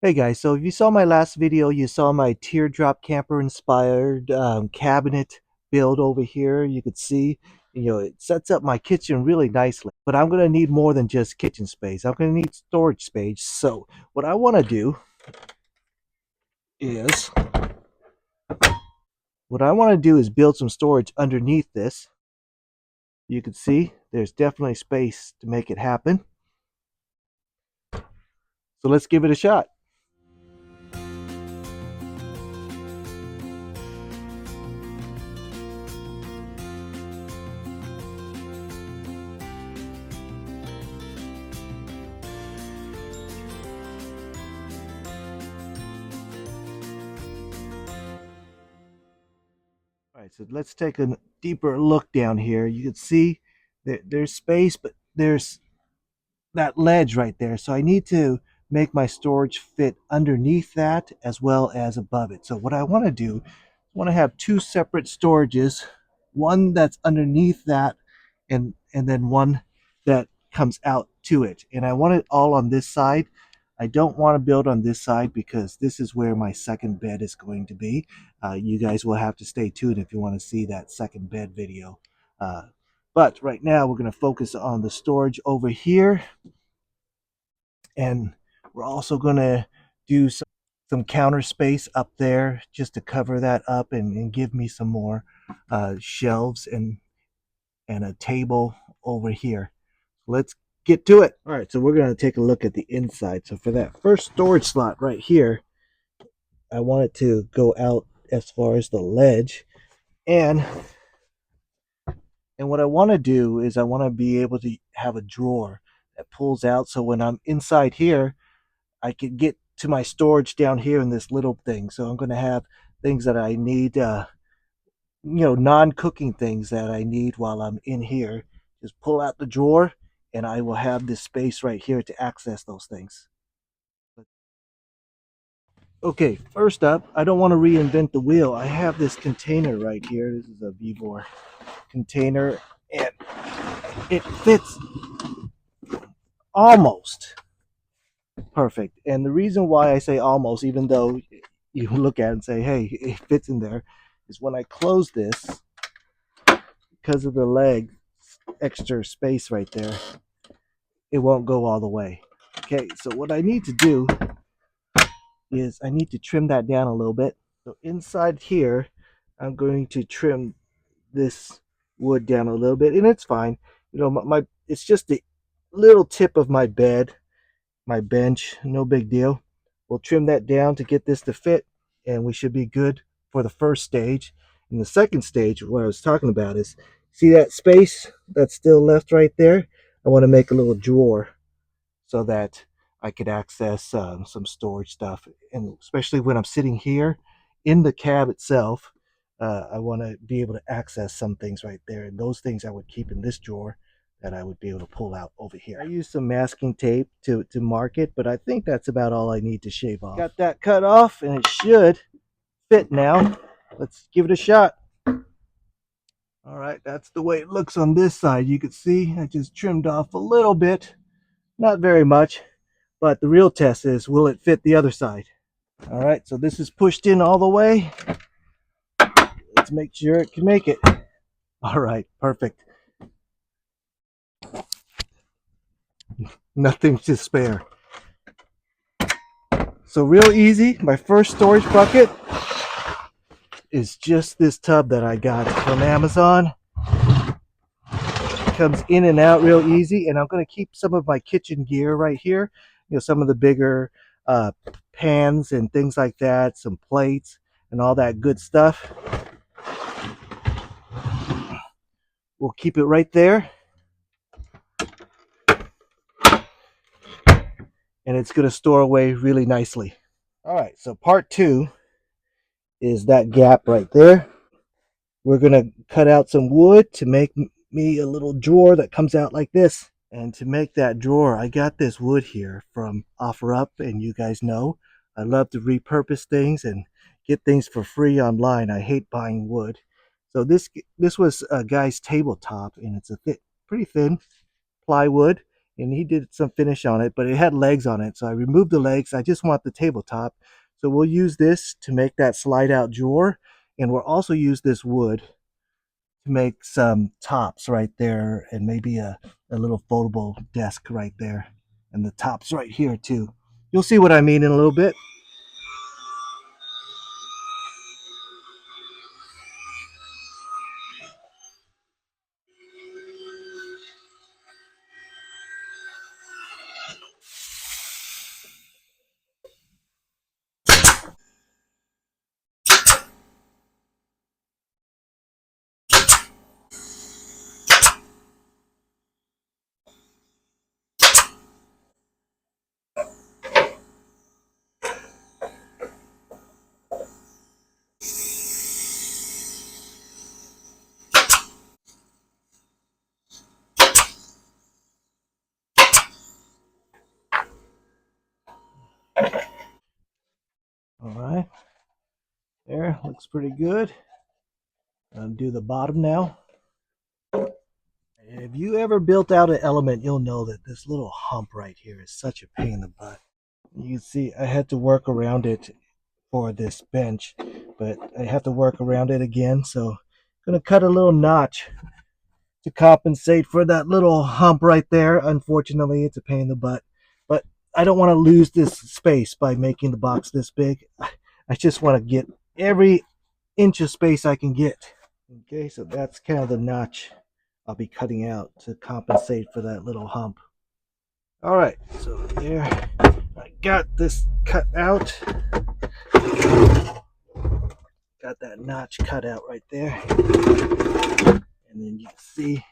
Hey guys, so if you saw my last video, you saw my teardrop camper inspired cabinet build over here. You could see, it sets up my kitchen really nicely. But I'm going to need more than just kitchen space. I'm going to need storage space. So what I want to do is, build some storage underneath this. You can see there's definitely space to make it happen. So let's give it a shot. All right, so let's take a deeper look down here. You can see that there's space, but there's that ledge right there. So I need to make my storage fit underneath that as well as above it. So what I want to do, I want to have two separate storages, one that's underneath that and then one that comes out to it. And I want it all on this side. I don't want to build on this side because this is where my second bed is going to be. You guys will have to stay tuned if you want to see that second bed video. Uh, but right now we're going to focus on the storage over here, and we're also going to do some counter space up there just to cover that up and give me some more shelves and a table over here. Let's get to it. All right, so we're going to take a look at the inside. So for that first storage slot right here, I want it to go out as far as the ledge, and what I want to do is I want to be able to have a drawer that pulls out, so when I'm inside here I can get to my storage down here in this little thing. So I'm going to have things that I need, non-cooking things that I need while I'm in here. Just pull out the drawer and I will have this space right here to access those things. Okay, first up, I don't want to reinvent the wheel. I have this container right here. This is a Vibor container, and it fits almost perfect. And the reason why I say almost, even though you look at it and say, hey, it fits in there, is when I close this, because of the leg extra space right there, it won't go all the way. Okay, so what I need to do is I need to trim that down a little bit. So inside here, I'm going to trim this wood down a little bit, and it's fine. My it's just the little tip of my bed, my bench, no big deal. We'll trim that down to get this to fit, and we should be good for the first stage. In the second stage, what I was talking about is, see that space that's still left right there? I want to make a little drawer so that I could access some storage stuff, and especially when I'm sitting here in the cab itself, I want to be able to access some things right there, and those things I would keep in this drawer that I would be able to pull out over here. I used some masking tape to mark it, but I think that's about all I need to shave off. Got that cut off, and it should fit now. Let's give it a shot. All right, that's the way it looks on this side. You can see I just trimmed off a little bit, not very much, but the real test is, will it fit the other side? All right, so this is pushed in all the way. Let's make sure it can make it. All right, perfect. Nothing to spare. So real easy. My first storage bucket is just this tub that I got from Amazon. It comes in and out real easy, and I'm going to keep some of my kitchen gear right here. Some of the bigger pans and things like that, some plates and all that good stuff. We'll keep it right there. And it's going to store away really nicely. All right, so part two is that gap right there. We're going to cut out some wood to make me a little drawer that comes out like this. And to make that drawer, I got this wood here from OfferUp, and you guys know I love to repurpose things and get things for free online. I hate buying wood. So this was a guy's tabletop, and it's a pretty thin plywood, and he did some finish on it, but it had legs on it. So I removed the legs. I just want the tabletop. So we'll use this to make that slide out drawer. And we'll also use this wood to make some tops right there, and maybe a little foldable desk right there. And the tops right here too. You'll see what I mean in a little bit. All right, there, looks pretty good. I'll do the bottom now. If you ever built out an element, you'll know that this little hump right here is such a pain in the butt. You can see I had to work around it for this bench, but I have to work around it again. So I'm gonna cut a little notch to compensate for that little hump right there. Unfortunately, it's a pain in the butt, but I don't want to lose this space by making the box this big. I just want to get every inch of space I can get. Okay, so that's kind of the notch I'll be cutting out to compensate for that little hump. All right, so there, I got this cut out. Got that notch cut out right there. And then you can see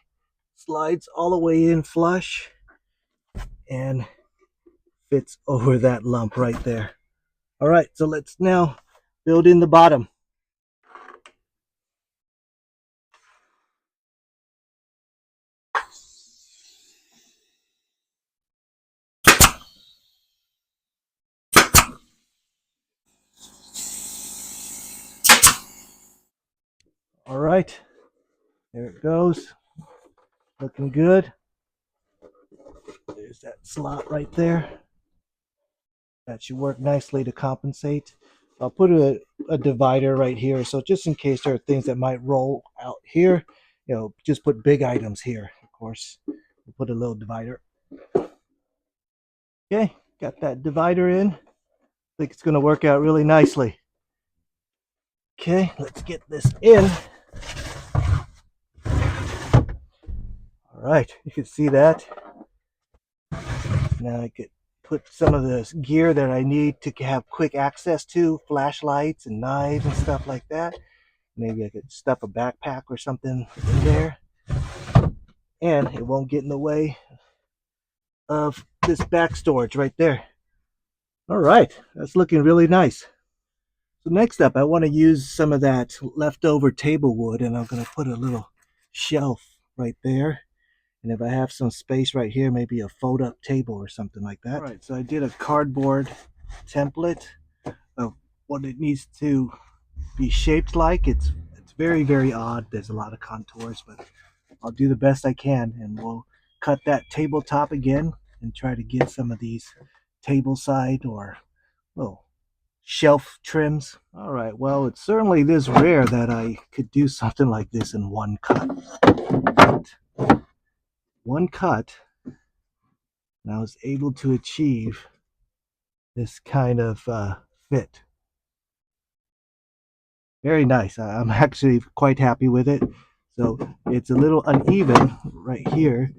slides all the way in flush and fits over that lump right there. All right, so let's now build in the bottom. All right, there it goes. Looking good. There's that slot right there. That should work nicely to compensate. I'll put a divider right here, so just in case there are things that might roll out here, just put big items here. Of course, we'll put a little divider. Okay, got that divider in. I think it's going to work out really nicely. Okay, let's get this in. All right, you can see that. Now I could put some of the gear that I need to have quick access to, flashlights and knives and stuff like that. Maybe I could stuff a backpack or something in there, and it won't get in the way of this back storage right there. All right, that's looking really nice. So next up, I want to use some of that leftover table wood, and I'm going to put a little shelf right there. And if I have some space right here, maybe a fold-up table or something like that. All right, so I did a cardboard template of what it needs to be shaped like. It's very, very odd. There's a lot of contours, but I'll do the best I can, and we'll cut that tabletop again and try to get some of these table side or little shelf trims. All right, well, it's certainly this rare that I could do something like this in one cut. One cut, and I was able to achieve this kind of fit. Very nice. I'm actually quite happy with it. So it's a little uneven right here.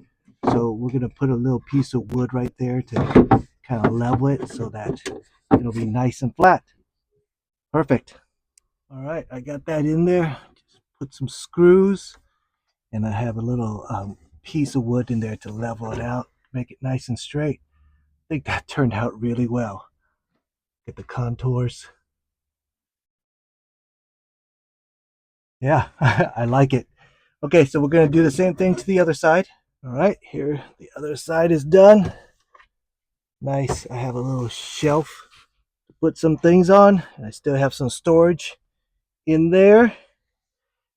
So we're going to put a little piece of wood right there to kind of level it so that it'll be nice and flat. Perfect. All right, I got that in there. Just put some screws, and I have a little piece of wood in there to level it out, make it nice and straight. I think that turned out really well. Get the contours. Yeah, I like it. Okay, so we're going to do the same thing to the other side. All right, here the other side is done. Nice. I have a little shelf to put some things on, and I still have some storage in there.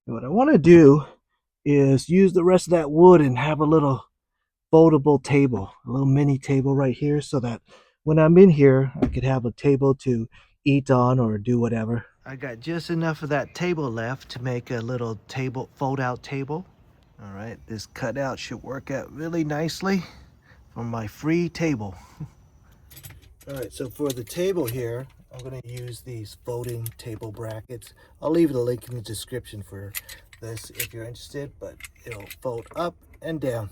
And what I want to do is use the rest of that wood and have a little foldable table, a little mini table right here, so that when I'm in here, I could have a table to eat on or do whatever. I got just enough of that table left to make a little table, fold out table. All right, this cutout should work out really nicely for my free table. All right, so for the table here, I'm going to use these folding table brackets. I'll leave the link in the description for this if you're interested, but it'll fold up and down.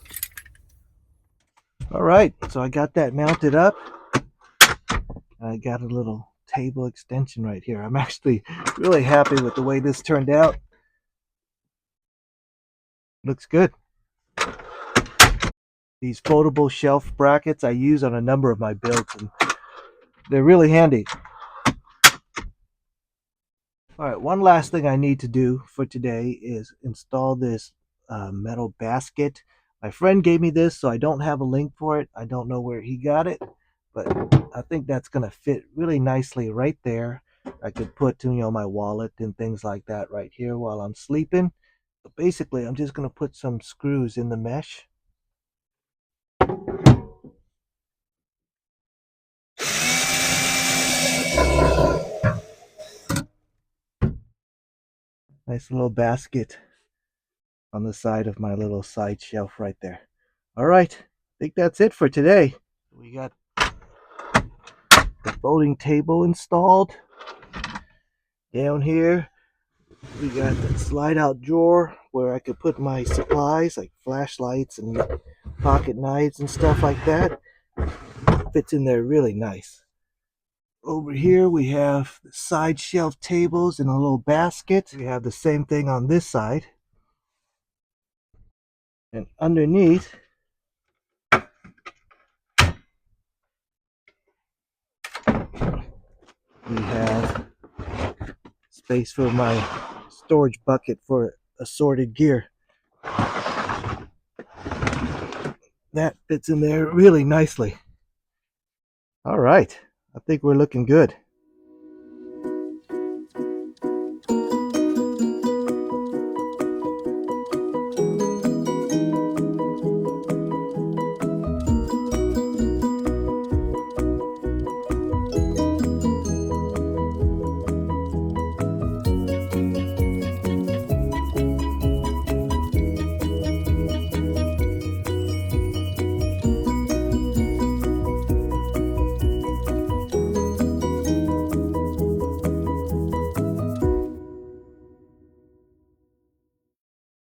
All right, so I got that mounted up. I got a little table extension right here. I'm actually really happy with the way this turned out. Looks good. These foldable shelf brackets I use on a number of my builds, and they're really handy. All right, one last thing I need to do for today is install this metal basket. My friend gave me this, so I don't have a link for it. I don't know where he got it, but I think that's going to fit really nicely right there. I could put, my wallet and things like that right here while I'm sleeping. But basically, I'm just going to put some screws in the mesh. Nice little basket on the side of my little side shelf right there. All right, I think that's it for today. We got the folding table installed. Down here, we got the slide out drawer where I could put my supplies like flashlights and pocket knives and stuff like that. Fits in there really nice. Over here, we have the side shelf tables in a little basket. We have the same thing on this side. And underneath, we have space for my storage bucket for assorted gear. That fits in there really nicely. All right, I think we're looking good.